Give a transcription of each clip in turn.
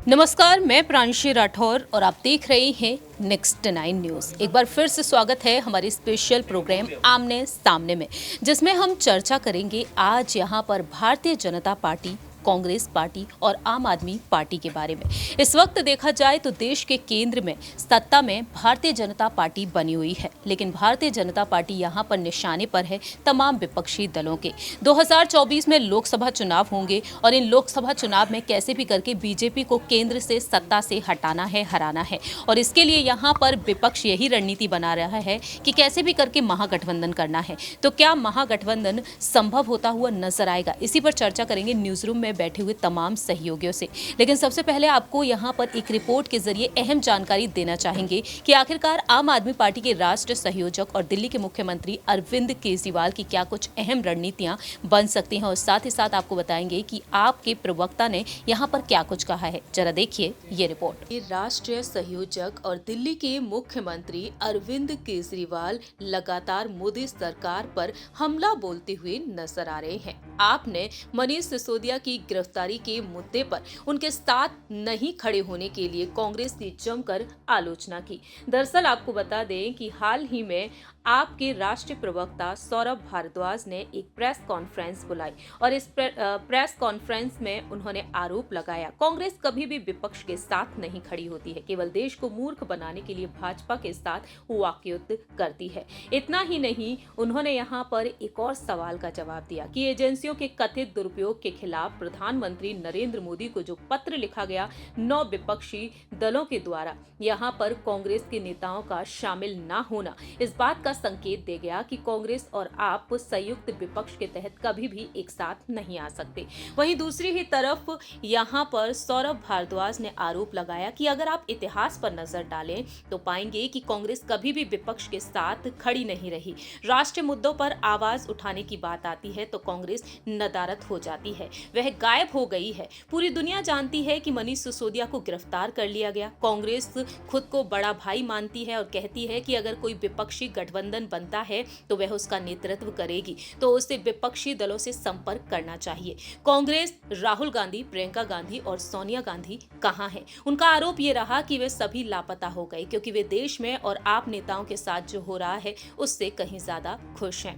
नमस्कार, मैं प्रांशी राठौर और आप देख रहे हैं नेक्स्ट 9 न्यूज़। एक बार फिर से स्वागत है हमारी स्पेशल प्रोग्राम आमने सामने में, जिसमें हम चर्चा करेंगे आज यहाँ पर भारतीय जनता पार्टी, कांग्रेस पार्टी और आम आदमी पार्टी के बारे में। इस वक्त देखा जाए तो देश के केंद्र में सत्ता में भारतीय जनता पार्टी बनी हुई है, लेकिन भारतीय जनता पार्टी यहाँ पर निशाने पर है तमाम विपक्षी दलों के। 2024 में लोकसभा चुनाव होंगे और इन लोकसभा चुनाव में कैसे भी करके बीजेपी को केंद्र से सत्ता से हटाना है, हराना है, और इसके लिए यहाँ पर विपक्ष यही रणनीति बना रहा है कि कैसे भी करके महागठबंधन करना है। तो क्या महागठबंधन संभव होता हुआ नजर आएगा? इसी पर चर्चा करेंगे न्यूज रूम में बैठे हुए तमाम सहयोगियों से। लेकिन सबसे पहले आपको यहाँ पर एक रिपोर्ट के जरिए अहम जानकारी देना चाहेंगे कि आखिरकार आम आदमी पार्टी के राष्ट्रीय संयोजक और दिल्ली के मुख्यमंत्री अरविंद केजरीवाल की क्या कुछ अहम रणनीतियां बन सकती हैं, और साथ ही साथ आपको बताएंगे कि आपके प्रवक्ता ने यहाँ पर क्या कुछ कहा है। जरा देखिए ये रिपोर्ट। राष्ट्रीय संयोजक और दिल्ली के मुख्यमंत्री अरविंद केजरीवाल लगातार मोदी सरकार पर हमला बोलते हुए नजर आ रहे हैं। आपने मनीष सिसोदिया की गिरफ्तारी के मुद्दे पर उनके साथ नहीं खड़े होने के लिए कांग्रेस की जमकर आलोचना की। दरअसल आपको बता दें कि हाल ही में आपके राष्ट्रीय प्रवक्ता सौरभ भारद्वाज ने एक प्रेस कॉन्फ्रेंस बुलाई और इस प्रेस कॉन्फ्रेंस में उन्होंने आरोप लगाया कांग्रेस कभी भी विपक्ष के साथ नहीं खड़ी होती है, केवल देश को मूर्ख बनाने के लिए भाजपा के साथ वाकयुद्ध करती है। इतना ही नहीं, उन्होंने यहाँ पर एक और सवाल का जवाब दिया कि एजेंसियों के कथित दुरुपयोग के खिलाफ प्रधानमंत्री नरेंद्र मोदी को जो पत्र लिखा गया 9 विपक्षी दलों के द्वारा, यहाँ पर कांग्रेस के नेताओं का शामिल न होना इस बात का संकेत दे गया कि कांग्रेस और आप संयुक्त विपक्ष के तहत कभी भी एक साथ नहीं आ सकते। वहीं दूसरी ही तरफ यहाँ पर सौरभ भारद्वाज ने आरोप लगाया कि अगर आप इतिहास पर नजर डालें तो पाएंगे कि कांग्रेस कभी भी विपक्ष के साथ खड़ी नहीं रही। राष्ट्रीय मुद्दों पर आवाज उठाने की बात आती है तो कांग्रेस नदारद हो जाती है, वह गायब हो गई है। पूरी दुनिया जानती है कि मनीष सिसोदिया को गिरफ्तार कर लिया गया। कांग्रेस खुद को बड़ा भाई मानती है और कहती है कि अगर कोई विपक्षी गठबंधन बनता है तो वह उसका नेतृत्व करेगी, तो उसे विपक्षी दलों से संपर्क करना चाहिए। कांग्रेस, राहुल गांधी, प्रियंका गांधी और सोनिया गांधी कहां हैं? उनका आरोप यह रहा कि वे सभी लापता हो गए क्योंकि वे देश में और आप नेताओं के साथ जो हो रहा है उससे कहीं ज्यादा खुश हैं।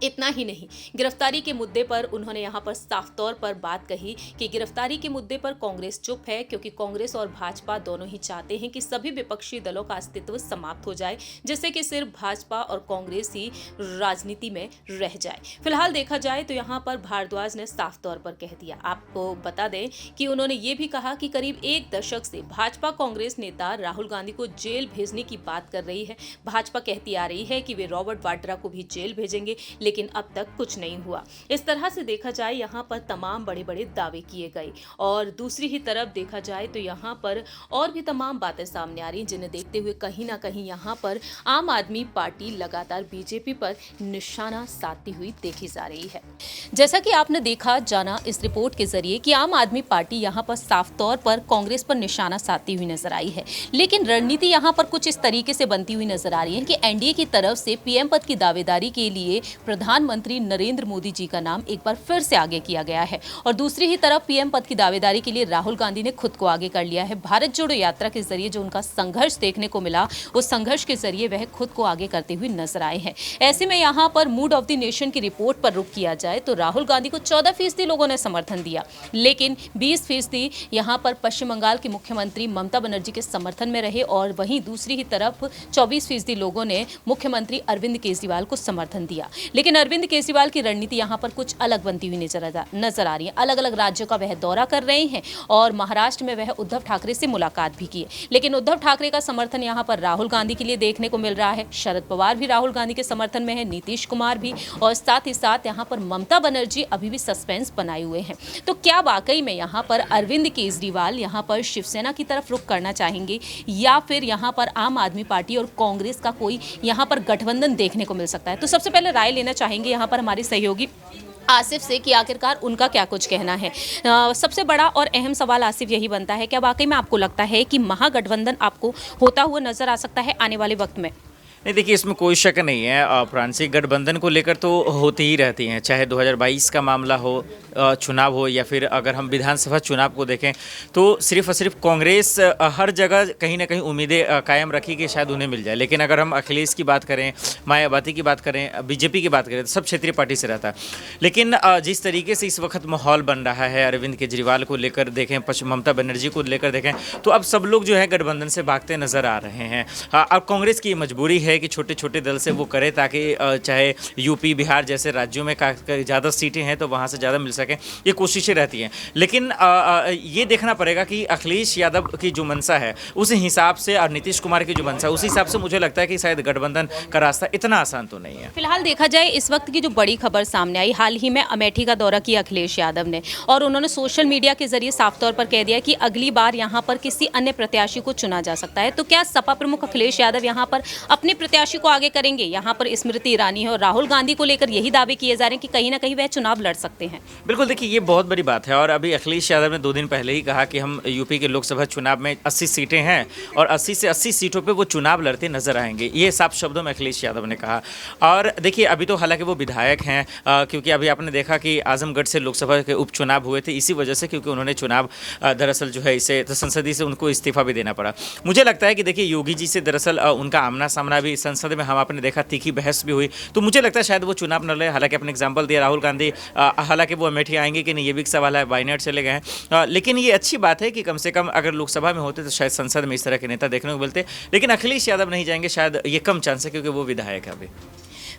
इतना ही नहीं, गिरफ्तारी के मुद्दे पर उन्होंने यहाँ पर साफ तौर पर बात कही कि गिरफ्तारी के मुद्दे पर कांग्रेस चुप है क्योंकि कांग्रेस और भाजपा दोनों ही चाहते हैं कि सभी विपक्षी दलों का अस्तित्व समाप्त हो जाए, जिससे कि सिर्फ भाजपा और कांग्रेस ही राजनीति में रह जाए। फिलहाल देखा जाए तो यहाँ पर भारद्वाज ने साफ तौर पर कह दिया। आपको बता दें कि उन्होंने ये भी कहा कि करीब एक दशक से भाजपा कांग्रेस नेता राहुल गांधी को जेल भेजने की बात कर रही है। भाजपा कहती आ रही है कि वे रॉबर्ट वाड्रा को भी जेल भेजेंगे, लेकिन अब तक कुछ नहीं हुआ। इस तरह से देखा जाए यहाँ पर तमाम बड़े बड़े दावे किए गए, और दूसरी ही तरफ देखा जाए तो यहाँ पर और भी तमाम बातें सामने आ रही, जिन्हें देखते हुए कहीं ना कहीं यहाँ पर आम आदमी पार्टी लगातार बीजेपी पर निशाना साधती हुई देखी जा रही है। जैसा कि आपने देखा जाना इस रिपोर्ट के जरिए कि आम आदमी पार्टी यहाँ पर साफ तौर पर कांग्रेस पर निशाना साधती हुई नजर आई है, लेकिन रणनीति यहाँ पर कुछ इस तरीके से बनती हुई नजर आ रही है कि एनडीए की तरफ से पीएम पद की दावेदारी के लिए प्रधानमंत्री नरेंद्र मोदी जी का नाम एक बार फिर से आगे किया गया है, और दूसरी ही तरफ पीएम पद की दावेदारी के लिए राहुल गांधी ने खुद को आगे कर लिया है। भारत जोड़ो यात्रा के जरिए जो उनका संघर्ष देखने को मिला, उस संघर्ष के जरिए वह खुद को आगे करते हुए नजर आए हैं। ऐसे में यहाँ पर मूड ऑफ द नेशन की रिपोर्ट पर रुख किया जाए तो राहुल गांधी को 14% लोगों ने समर्थन दिया, लेकिन 20% यहाँ पर पश्चिम बंगाल के मुख्यमंत्री ममता बनर्जी के समर्थन में रहे, और वहीं दूसरी ही तरफ 24% लोगों ने मुख्यमंत्री अरविंद केजरीवाल को समर्थन दिया। लेकिन अरविंद केजरीवाल की रणनीति यहाँ पर कुछ अलग बनती हुई नजर आ रही है। अलग अलग राज्यों का वह दौरा कर रहे हैं और महाराष्ट्र में वह उद्धव ठाकरे से मुलाकात भी की है, लेकिन उद्धव ठाकरे का समर्थन यहाँ पर राहुल गांधी के लिए देखने को मिल रहा है। शरद पवार भी राहुल गांधी के समर्थन में है, नीतीश कुमार भी, और साथ ही साथ यहाँ पर ममता बनर्जी अभी भी सस्पेंस बनाए हुए हैं। तो क्या वाकई में यहाँ पर अरविंद केजरीवाल यहाँ पर शिवसेना की तरफ रुख करना चाहेंगे, या फिर यहाँ पर आम आदमी पार्टी और कांग्रेस का कोई यहाँ पर गठबंधन देखने को मिल सकता है? तो सबसे पहले राय लेना चाहेंगे यहाँ पर हमारे सहयोगी आसिफ से कि आखिरकार उनका क्या कुछ कहना है। सबसे बड़ा और अहम सवाल आसिफ यही बनता है, क्या वाकई में आपको लगता है कि महागठबंधन आपको होता हुआ नजर आ सकता है आने वाले वक्त में? नहीं, देखिए इसमें कोई शक नहीं है। प्रांतीय गठबंधन को लेकर तो होती ही रहती हैं, चाहे 2022 का मामला हो, चुनाव हो, या फिर अगर हम विधानसभा चुनाव को देखें तो सिर्फ और सिर्फ कांग्रेस हर जगह कहीं ना कहीं उम्मीदें कायम रखी कि शायद उन्हें मिल जाए। लेकिन अगर हम अखिलेश की बात करें, मायावती की बात करें, बीजेपी की बात करें, तो सब क्षेत्रीय पार्टी से रहता है। लेकिन जिस तरीके से इस वक्त माहौल बन रहा है, अरविंद केजरीवाल को लेकर देखें, ममता बनर्जी को लेकर देखें, तो अब सब लोग जो है गठबंधन से भागते नजर आ रहे हैं। अब कांग्रेस की मजबूरी है कि छोटे छोटे दल से वो करे, ताकि चाहे यूपी बिहार जैसे राज्यों में ज़्यादा सीटें हैं तो वहाँ से ज़्यादा मिल सकें, ये कोशिशें रहती हैं। लेकिन ये देखना पड़ेगा कि अखिलेश यादव की जो मंशा है उस हिसाब से, और नीतीश कुमार की जो मंशा है उस हिसाब से मुझे लगता है कि शायद गठबंधन का रास्ता इतना आसान तो नहीं है। फिलहाल देखा जाए इस वक्त की जो बड़ी खबर सामने आई, हाल ही में अमेठी का दौरा किया अखिलेश यादव ने, और उन्होंने सोशल मीडिया के जरिए साफ तौर पर कह दिया कि अगली बार यहाँ पर किसी अन्य प्रत्याशी को चुना जा सकता है। तो क्या सपा प्रमुख अखिलेश यादव यहाँ पर अपने प्रत्याशी को आगे करेंगे? यहाँ पर स्मृति ईरानी है और राहुल गांधी को लेकर यही दावे किए जा रहे हैं कि कहीं ना कहीं वह चुनाव लड़ सकते हैं। बिल्कुल, देखिए ये बहुत बड़ी बात है। और अभी अखिलेश यादव ने 2 दिन पहले ही कहा कि हम यूपी के लोकसभा चुनाव में 80 सीटें हैं और 80 से 80 सीटों पे वो चुनाव लड़ते नजर आएंगे, ये साफ शब्दों में अखिलेश यादव ने कहा। और देखिए अभी तो हालांकि वो विधायक हैं, क्योंकि अभी आपने देखा कि आजमगढ़ से लोकसभा के उपचुनाव हुए थे इसी वजह से, क्योंकि उन्होंने चुनाव दरअसल जो है इसे तो संसदीय से उनको इस्तीफा भी देना पड़ा। मुझे लगता है कि देखिए योगी जी से दरअसल उनका आमना सामना भी संसद में हम आपने देखा, तीखी बहस भी हुई, तो मुझे लगता है शायद वो चुनाव न लड़े। हालांकि अपने एग्जाम्पल दिया राहुल गांधी, हालांकि वो अमेठी आएंगे कि नहीं ये भी एक सवाल है, वायनाड चले गए हैं। लेकिन ये अच्छी बात है कि कम से कम अगर लोकसभा में होते तो शायद संसद में इस तरह के नेता देखने को मिलते। लेकिन अखिलेश यादव नहीं जाएंगे, शायद ये कम चांस है क्योंकि वो विधायक है अभी।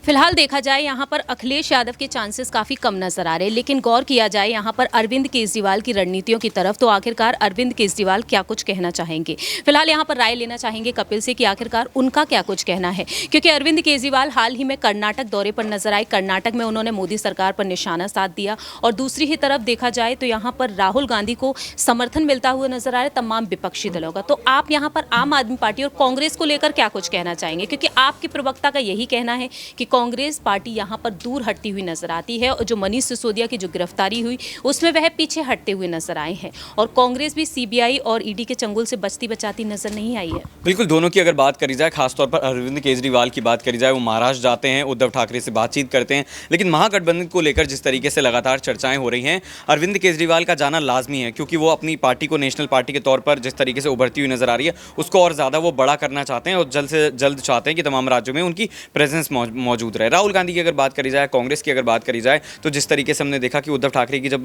फिलहाल देखा जाए यहाँ पर अखिलेश यादव के चांसेस काफ़ी कम नजर आ रहे हैं, लेकिन गौर किया जाए यहाँ पर अरविंद केजरीवाल की रणनीतियों की तरफ, तो आखिरकार अरविंद केजरीवाल क्या कुछ कहना चाहेंगे। फिलहाल यहाँ पर राय लेना चाहेंगे कपिल से कि आखिरकार उनका क्या कुछ कहना है, क्योंकि अरविंद केजरीवाल हाल ही में कर्नाटक दौरे पर नजर आए। कर्नाटक में उन्होंने मोदी सरकार पर निशाना साध दिया, और दूसरी ही तरफ देखा जाए तो यहाँ पर राहुल गांधी को समर्थन मिलता हुआ नजर आ रहा है तमाम विपक्षी दलों का। तो आप यहाँ पर आम आदमी पार्टी और कांग्रेस को लेकर क्या कुछ कहना चाहेंगे, क्योंकि आपके प्रवक्ता का यही कहना है कि कांग्रेस पार्टी यहां पर दूर हटती हुई नजर आती है, और जो मनीष सिसोदिया की जो गिरफ्तारी हुई उसमें वह पीछे हटते हुए नजर आए हैं, और कांग्रेस भी सीबीआई और ईडी के चंगुल से बचती बचाती नजर नहीं आई है। बिल्कुल, दोनों की अगर बात करी जाए, खासतौर पर अरविंद केजरीवाल की बात करी जाए, वो महाराष्ट्र जाते हैं, उद्धव ठाकरे से बातचीत करते हैं, लेकिन महागठबंधन को लेकर जिस तरीके से लगातार चर्चाएं हो रही हैं, अरविंद केजरीवाल का जाना लाजमी है, क्योंकि वो अपनी पार्टी को नेशनल पार्टी के तौर पर जिस तरीके से उभरती हुई नजर आ रही है उसको और ज़्यादा वो बड़ा करना चाहते हैं, और जल्द से जल्द चाहते हैं कि तमाम राज्यों में उनकी प्रेजेंस मौजूद रहे। राहुल गांधी की अगर बात करी जाए, कांग्रेस की अगर बात करी जाए, तो जिस तरीके से हमने देखा कि उद्धव ठाकरे की जब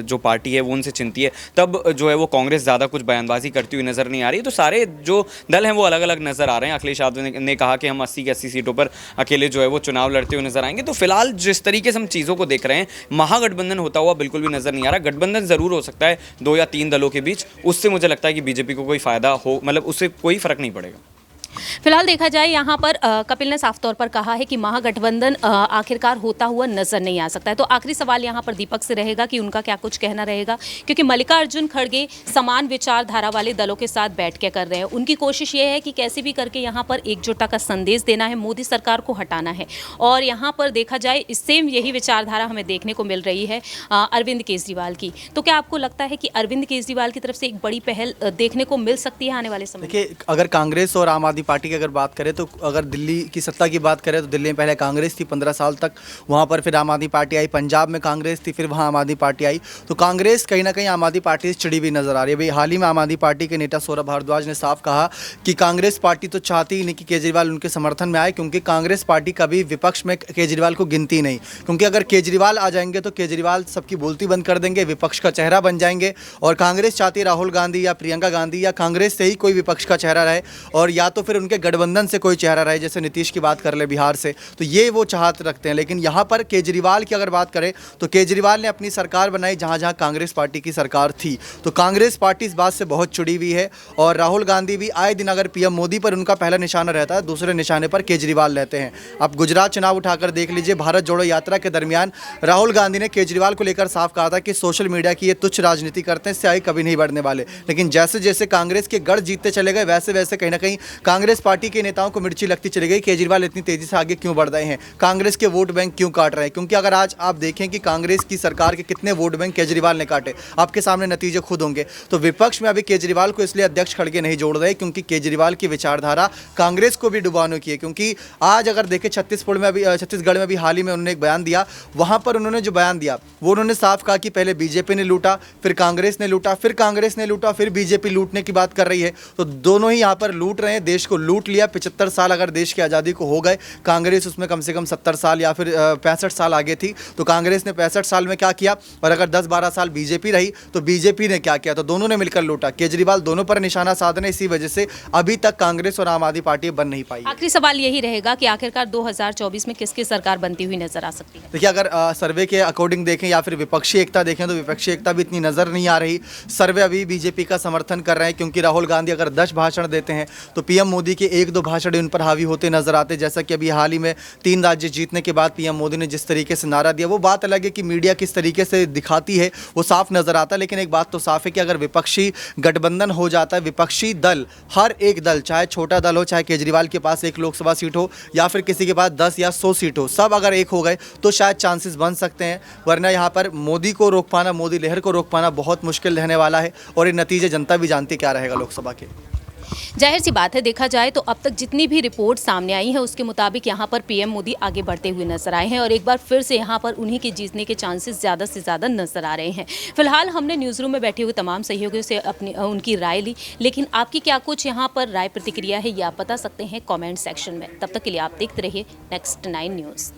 जो पार्टी है वो उनसे चिंती है, तब जो है वो कांग्रेस ज़्यादा कुछ बयानबाजी करती हुई नजर नहीं आ रही। तो सारे जो दल हैं वो अलग अलग नजर आ रहे हैं। अखिलेश यादव ने कहा कि हम 80 की 80 सीटों पर अकेले जो है वो चुनाव लड़ते हुए नजर आएंगे। तो फिलहाल जिस तरीके से हम चीज़ों को देख रहे हैं, महागठबंधन होता हुआ बिल्कुल भी नजर नहीं आ रहा। गठबंधन जरूर हो सकता है 2 या 3 दलों के बीच, उससे मुझे लगता है कि बीजेपी को कोई फायदा हो, मतलब उससे कोई फर्क नहीं पड़ेगा। फिलहाल देखा जाए यहाँ पर कपिल ने साफ तौर पर कहा है कि महागठबंधन आखिरकार होता हुआ नजर नहीं आ सकता है। तो आखिरी सवाल यहाँ पर दीपक से रहेगा कि उनका क्या कुछ कहना रहेगा, क्योंकि मल्लिकार्जुन खड़गे समान विचारधारा वाले दलों के साथ बैठ के कर रहे हैं। उनकी कोशिश ये है कि कैसे भी करके यहाँ पर एकजुटता का संदेश देना है, मोदी सरकार को हटाना है, और यहाँ पर देखा जाए सेम यही विचारधारा हमें देखने को मिल रही है अरविंद केजरीवाल की। तो क्या आपको लगता है कि अरविंद केजरीवाल की तरफ से एक बड़ी पहल देखने को मिल सकती है आने वाले समय? देखिए, अगर कांग्रेस और आम आदमी पार्टी की अगर बात करें, तो अगर दिल्ली की सत्ता की बात करें तो दिल्ली में पहले कांग्रेस थी 15 साल तक, वहाँ पर फिर आम आदमी पार्टी आई। पंजाब में कांग्रेस थी, फिर वहाँ आम आदमी पार्टी आई। तो कांग्रेस कहीं ना कहीं आम आदमी पार्टी से चिड़ी हुई नजर आ रही है। भाई हाल ही में आम आदमी पार्टी के नेता सौरभ भारद्वाज ने साफ कहा कि कांग्रेस पार्टी तो चाहती ही नहीं कि केजरीवाल उनके समर्थन में आए, क्योंकि कांग्रेस पार्टी कभी विपक्ष में केजरीवाल को गिनती नहीं, क्योंकि अगर केजरीवाल आ जाएंगे तो केजरीवाल सबकी बोलती बंद कर देंगे, विपक्ष का चेहरा बन जाएंगे। और कांग्रेस चाहती है राहुल गांधी या प्रियंका गांधी या कांग्रेस से ही कोई विपक्ष का चेहरा रहे, और या तो फिर उनके गठबंधन से कोई चेहरा रहे, जैसे नीतीश की बात कर ले बिहार से, तो ये वो चाहत रखते हैं। लेकिन यहाँ पर केजरीवाल की अगर बात करें तो केजरीवाल ने अपनी सरकार बनाई जहाँ जहाँ कांग्रेस पार्टी की सरकार थी, तो कांग्रेस पार्टी इस बात से बहुत चिड़ी हुई है। और राहुल गांधी भी आए दिन अगर पीएम मोदी पर उनका पहला निशाना रहता है, दूसरे निशाने पर केजरीवाल रहते हैं। आप गुजरात चुनाव उठाकर देख लीजिए, भारत जोड़ो यात्रा के दरमियान राहुल गांधी ने केजरीवाल को लेकर साफ कहा था कि सोशल मीडिया की ये तुच्छ राजनीति करते हैं, इससे आगे कभी नहीं बढ़ने वाले। लेकिन जैसे जैसे कांग्रेस के गढ़ जीतते चले गए, वैसे वैसे कहीं ना कहीं कांग्रेस कांग्रेस पार्टी के नेताओं को मिर्ची लगती चली गई, केजरीवाल इतनी तेजी से आगे क्यों बढ़ रहे हैं, कांग्रेस के वोट बैंक क्यों काट रहे हैं। क्योंकि अगर आज आप देखें कि कांग्रेस की सरकार के कितने वोट बैंक केजरीवाल ने काटे, आपके सामने नतीजे खुद होंगे। तो विपक्ष में अभी केजरीवाल को इसलिए अध्यक्ष खड़गे नहीं जोड़ रहे क्योंकि केजरीवाल की विचारधारा कांग्रेस को भी डुबाने की है। क्योंकि आज अगर देखें छत्तीसगढ़ में अभी हाल ही में उन्होंने एक बयान दिया, वहां पर उन्होंने जो बयान दिया वो उन्होंने साफ कहा कि पहले बीजेपी ने लूटा, फिर कांग्रेस ने लूटा, फिर कांग्रेस ने लूटा, फिर बीजेपी लूटने की बात कर रही है। तो दोनों ही यहाँ पर लूट रहे हैं, देश को लूट लिया। 75 साल अगर देश की आज़ादी को हो गए, कांग्रेस उसमें कम से कम 70 साल या फिर 65 साल आगे थी। तो कांग्रेस ने 65 साल में क्या किया, और अगर 10-12 साल बीजेपी रही तो बीजेपी ने क्या किया, तो दोनों ने मिलकर लूटा। केजरीवाल दोनों पर निशाना साधने, इसी वजह से अभी तक कांग्रेस और आम आदमी पार्टी बन नहीं पाई। आखिरी सवाल यही रहेगा कि आखिरकार 2024 में किसकी सरकार बनती हुई नजर आ सकती है? देखिए, अगर सर्वे के अकॉर्डिंग देखें या फिर विपक्षी एकता देखें तो विपक्षी एकता भी इतनी नज़र नहीं आ रही। सर्वे अभी बीजेपी का समर्थन कर रहे हैं क्योंकि राहुल गांधी अगर 10 भाषण देते हैं तो पीएम मोदी के 1-2 भाषण उन पर हावी होते नजर आते। जैसा कि अभी हाल ही में 3 राज्य जीतने के बाद पीएम मोदी ने जिस तरीके से नारा दिया, वो बात अलग है कि मीडिया किस तरीके से दिखाती है वो साफ नजर आता है। लेकिन एक बात तो साफ है कि अगर विपक्षी गठबंधन हो जाता है, विपक्षी दल, हर एक दल, चाहे छोटा दल हो, चाहे केजरीवाल के पास 1 लोकसभा सीट हो या फिर किसी के पास 10 या 100 सीट हो, सब अगर एक हो गए तो शायद चांसेस बन सकते हैं। वरना यहाँ पर मोदी को रोक पाना, मोदी लहर को रोक पाना बहुत मुश्किल रहने वाला है। और ये नतीजे जनता भी जानती क्या रहेगा लोकसभा के। जाहिर सी बात है, देखा जाए तो अब तक जितनी भी रिपोर्ट सामने आई है उसके मुताबिक यहाँ पर पीएम मोदी आगे बढ़ते हुए नजर आए हैं और एक बार फिर से यहाँ पर उन्हीं के जीतने के चांसेस ज़्यादा से ज़्यादा नजर आ रहे हैं। फिलहाल हमने न्यूज़ रूम में बैठे हुए तमाम सहयोगियों से उनकी राय ली, लेकिन आपकी क्या कुछ यहाँ पर राय प्रतिक्रिया है ये आप बता सकते हैं कॉमेंट सेक्शन में। तब तक के लिए आप देखते रहिए नेक्स्ट 9 न्यूज़।